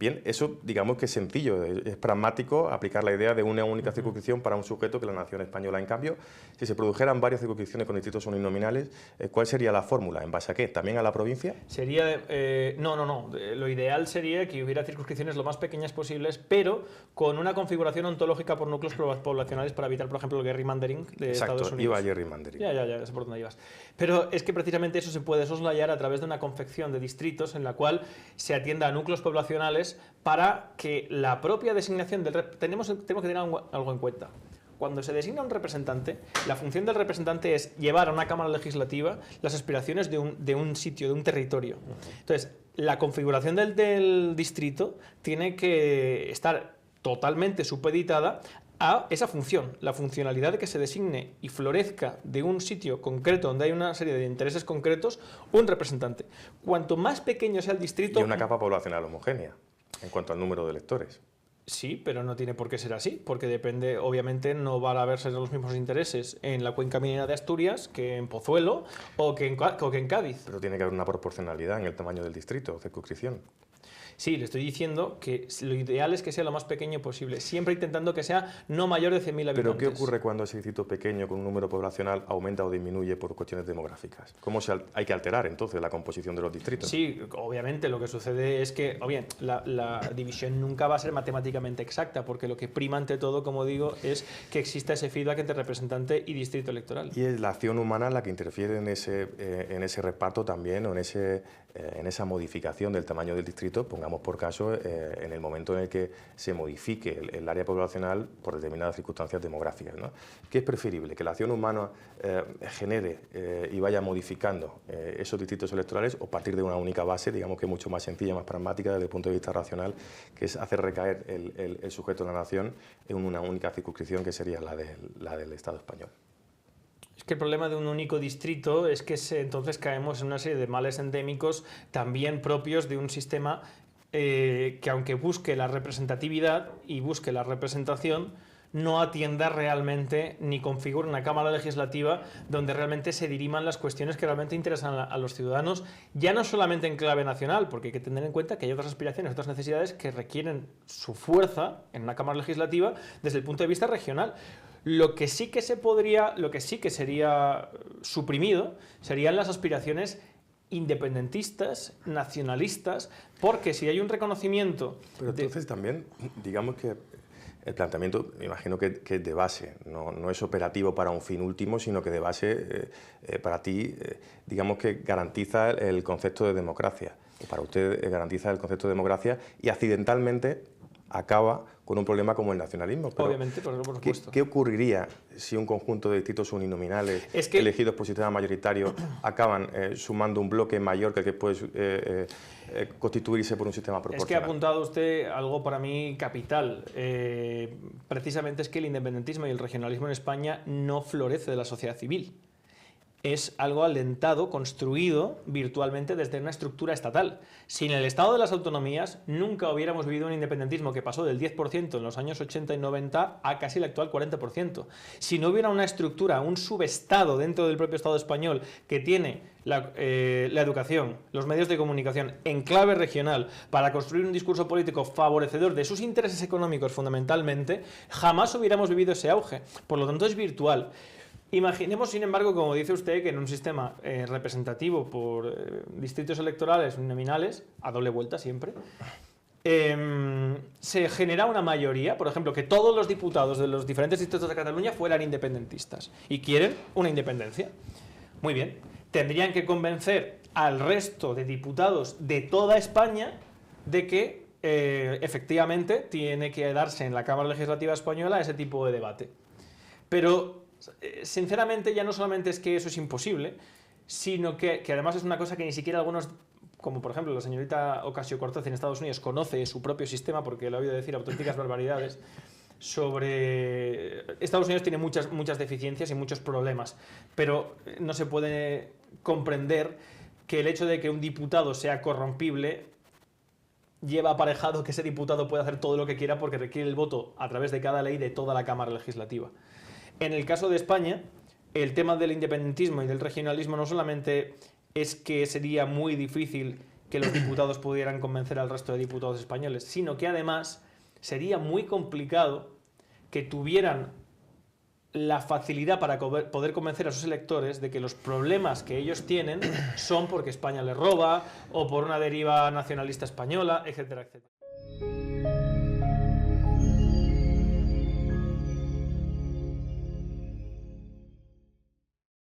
Bien, eso digamos que es sencillo, es pragmático aplicar la idea de una única circunscripción para un sujeto que la nación española. En cambio, si se produjeran varias circunscripciones con distritos uninominales, ¿cuál sería la fórmula? ¿En base a qué? ¿También a la provincia? Sería, no. Lo ideal sería que hubiera circunscripciones lo más pequeñas posibles, pero con una configuración ontológica por núcleos poblacionales para evitar, por ejemplo, el gerrymandering de Estados Unidos. Iba gerrymandering. Ya sé por dónde ibas. Pero es que precisamente eso se puede soslayar a través de una confección de distritos en la cual se atienda a núcleos poblacionales para que la propia designación del... Tenemos que tener algo en cuenta. Cuando se designa un representante, la función del representante es llevar a una Cámara Legislativa las aspiraciones de un sitio, de un territorio. Entonces, la configuración del distrito tiene que estar totalmente supeditada a esa función, la funcionalidad de que se designe y florezca de un sitio concreto donde hay una serie de intereses concretos un representante. Cuanto más pequeño sea el distrito... Y una capa poblacional homogénea en cuanto al número de electores. Sí, pero no tiene por qué ser así, porque depende, obviamente no van a haberse los mismos intereses en la cuenca minera de Asturias que en Pozuelo o que en Cádiz. Pero tiene que haber una proporcionalidad en el tamaño del distrito, circunscripción. Sí, le estoy diciendo que lo ideal es que sea lo más pequeño posible, siempre intentando que sea no mayor de 100.000 habitantes. ¿Pero qué ocurre cuando ese distrito pequeño con un número poblacional aumenta o disminuye por cuestiones demográficas? ¿Cómo hay que alterar entonces la composición de los distritos? Sí, obviamente lo que sucede es que, la división nunca va a ser matemáticamente exacta, porque lo que prima ante todo, como digo, es que exista ese feedback entre representante y distrito electoral. Y es la acción humana la que interfiere en ese reparto también, o en esa modificación del tamaño del distrito, pongamos por caso, en el momento en el que se modifique el área poblacional por determinadas circunstancias demográficas, ¿no? ¿Qué es preferible? ¿Que la acción humana genere y vaya modificando esos distritos electorales, o partir de una única base, digamos que es mucho más sencilla, más pragmática desde el punto de vista racional, que es hacer recaer el sujeto de la nación en una única circunscripción, que sería la del Estado español? Es que el problema de un único distrito es que entonces caemos en una serie de males endémicos también propios de un sistema que, aunque busque la representatividad y busque la representación, no atienda realmente ni configure una Cámara Legislativa donde realmente se diriman las cuestiones que realmente interesan a los ciudadanos, ya no solamente en clave nacional, porque hay que tener en cuenta que hay otras aspiraciones, otras necesidades que requieren su fuerza en una Cámara Legislativa desde el punto de vista regional. Lo que sí que sería suprimido serían las aspiraciones independentistas, nacionalistas, porque si hay un reconocimiento... Pero entonces también, digamos que el planteamiento, me imagino que es de base, no es operativo para un fin último, sino que de base para ti, digamos que garantiza el concepto de democracia. Para usted garantiza el concepto de democracia y accidentalmente acaba con un problema como el nacionalismo. Pero obviamente, por supuesto. ¿Qué ocurriría si un conjunto de distritos uninominales elegidos por sistema mayoritario acaban sumando un bloque mayor que el que puede constituirse por un sistema proporcional? Es que ha apuntado usted algo para mí capital. Precisamente es que el independentismo y el regionalismo en España no florece de la sociedad civil. Es algo alentado, construido virtualmente desde una estructura estatal. Sin el Estado de las autonomías nunca hubiéramos vivido un independentismo que pasó del 10% en los años 80 y 90 a casi el actual 40%. Si no hubiera una estructura, un subestado dentro del propio Estado español que tiene la educación, los medios de comunicación en clave regional para construir un discurso político favorecedor de sus intereses económicos fundamentalmente, jamás hubiéramos vivido ese auge. Por lo tanto es virtual. Imaginemos, sin embargo, como dice usted, que en un sistema representativo por distritos electorales nominales, a doble vuelta siempre, se genera una mayoría, por ejemplo, que todos los diputados de los diferentes distritos de Cataluña fueran independentistas y quieren una independencia. Muy bien, tendrían que convencer al resto de diputados de toda España de que efectivamente tiene que darse en la Cámara Legislativa Española ese tipo de debate. Pero sinceramente ya no solamente es que eso es imposible, sino que además es una cosa que ni siquiera algunos, como por ejemplo la señorita Ocasio-Cortez en Estados Unidos, conoce su propio sistema, porque le he oído decir auténticas barbaridades sobre... Estados Unidos tiene muchas deficiencias y muchos problemas, pero no se puede comprender que el hecho de que un diputado sea corrompible lleva aparejado que ese diputado pueda hacer todo lo que quiera, porque requiere el voto a través de cada ley de toda la Cámara Legislativa. En el caso de España, el tema del independentismo y del regionalismo no solamente es que sería muy difícil que los diputados pudieran convencer al resto de diputados españoles, sino que además sería muy complicado que tuvieran la facilidad para poder convencer a sus electores de que los problemas que ellos tienen son porque España les roba o por una deriva nacionalista española, etcétera, etcétera.